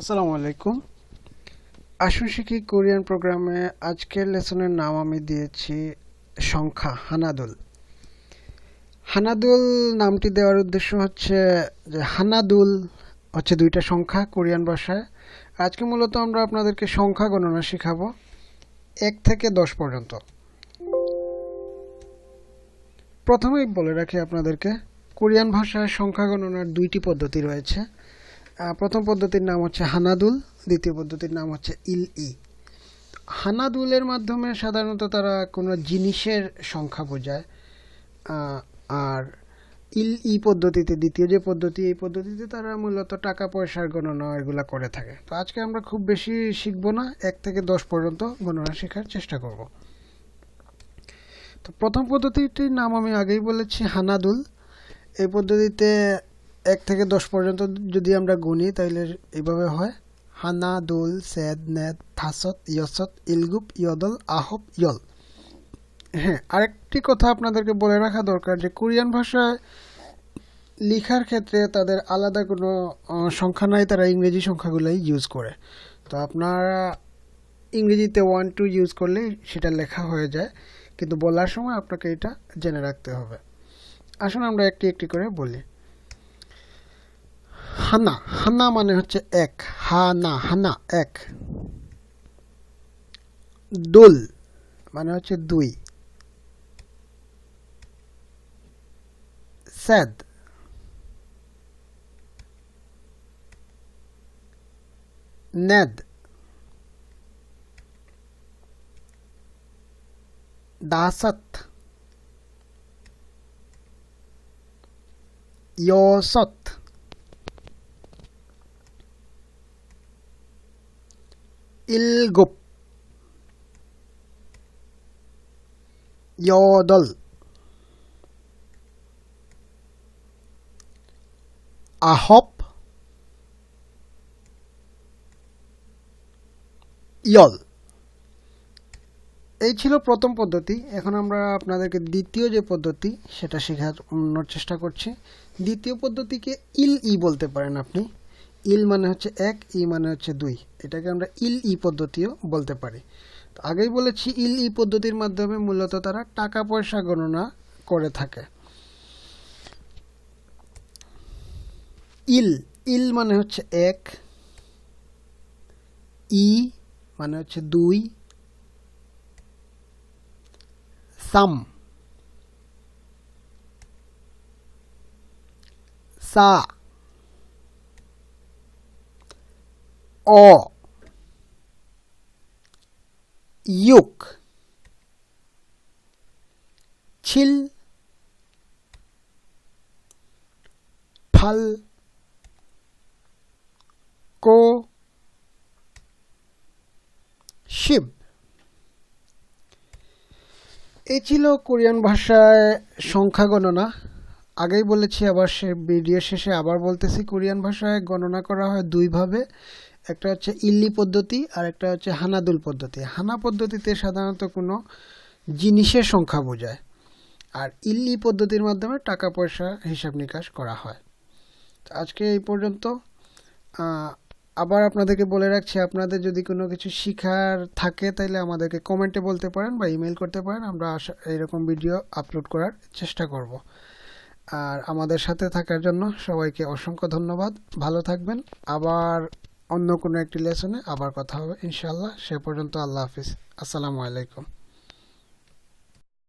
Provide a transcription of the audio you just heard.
আসসালামু আলাইকুম। আসুন শিখি কোরিয়ান প্রোগ্রামে আজকের লেসনের নাম আমি দিয়েছি সংখ্যা হানাদুল। হানাদুল নামটি দেওয়ার উদ্দেশ্য হচ্ছে যে হানাদুল হচ্ছে দুইটা সংখ্যা কোরিয়ান ভাষায়। আজকে মূলত আমরা আপনাদেরকে সংখ্যা গণনা শেখাবো 1 থেকে 10 পর্যন্ত। প্রথমেই বলে রাখি আপনাদেরকে কোরিয়ান ভাষায় সংখ্যা গণনার দুইটি পদ্ধতি রয়েছে। প্রথম পদ্ধতির নাম হচ্ছে হানাদুল, দ্বিতীয় পদ্ধতির নাম হচ্ছে ইল-ই। হানাদুলের মাধ্যমে সাধারণত তারা কোনো জিনিসের সংখ্যা বোঝায়, আর ইল-ই পদ্ধতিতে, দ্বিতীয় যে পদ্ধতি, এই পদ্ধতিতে তারা মূলত টাকা পয়সার গণনা এগুলা করে থাকে। তো আজকে আমরা খুব বেশি শিখবো না, 1 থেকে 10 পর্যন্ত গণনা শেখার চেষ্টা করব। তো প্রথম পদ্ধতিটির নাম আমি আগেই বলেছি হানাদুল। এই পদ্ধতিতে 1 থেকে 10 পর্যন্ত যদি আমরা গুনি তাহলে এইভাবে হয়: হানা দুল সেদ নেদ থাসত ইয়সত ইলগুপ ইয়দল আহব ইয়ল। হ্যাঁ, আরেকটি কথা আপনাদেরকে বলে রাখা দরকার যে কোরিয়ান ভাষায় লেখার ক্ষেত্রে তাদের আলাদা কোনো সংখ্যা নাই, তারা ইংরেজি সংখ্যাগুলোই ইউজ করে। তো আপনারা ইংরেজিতে 1 2 ইউজ করলে সেটা লেখা হয়ে যায়, কিন্তু বলার সময় আপনাকে এটা জেনে রাখতে হবে। আসুন আমরা একটি একটি করে বলি। হানা, হানা মানে হচ্ছে 1, হানা হানা 1। দুল মানে হচ্ছে 2। সেদ, নেদ, দাসত, ইয়সত, ইলগুপ, ইয়দল, আহব, ইয়ল। এই ছিল প্রথম পদ্ধতি। এখন আমরা আপনাদেরকে দ্বিতীয় যে পদ্ধতি সেটা শেখানোর চেষ্টা করছি। দ্বিতীয় পদ্ধতিকে ইল-ই বলতে পারেন আপনি। ইল মানে হচ্ছে 1, ই মানে হচ্ছে 2। এটাকে আমরা ইল-ই পদ্ধতিও বলতে পারি। তো আগেই বলেছি ইল-ই পদ্ধতির মাধ্যমে মূলত তারা টাকা পয়সা গণনা করে থাকে। ইল, ইল মানে হচ্ছে 1, ই মানে হচ্ছে 2, সাম, সা, অ, ইউক, ছিল, ফাল, কো, শিব। এই ছিল কোরিয়ান ভাষায় সংখ্যা গণনা। আগেই বলেছি, আবার ভিডিও শেষে আবার বলতেছি, কোরিয়ান ভাষায় গণনা করা হয় দুইভাবে। একটা হচ্ছে ইল্লি পদ্ধতি আর একটা হচ্ছে হানাদুল পদ্ধতি। হানা পদ্ধতিতে সাধারণত কোনো জিনিসের সংখ্যা বোঝায়, আর ইল্লি পদ্ধতির মাধ্যমে টাকা পয়সা হিসাব নিকাশ করা হয়। তো আজকে এই পর্যন্ত। আবার আপনাদেরকে বলে রাখছি, আপনাদের যদি কোনো কিছু শিখার থাকে তাহলে আমাদেরকে কমেন্টে বলতে পারেন বা ইমেল করতে পারেন। আমরা এরকম ভিডিও আপলোড করার চেষ্টা করব। আর আমাদের সাথে থাকার জন্য সবাইকে অসংখ্য ধন্যবাদ। ভালো থাকবেন। আবার অন্য কোনো একটি লেসনে আবার কথা হবে ইনশাআল্লাহ। সে পর্যন্ত আল্লাহ হাফিজ। আসসালামু আলাইকুম।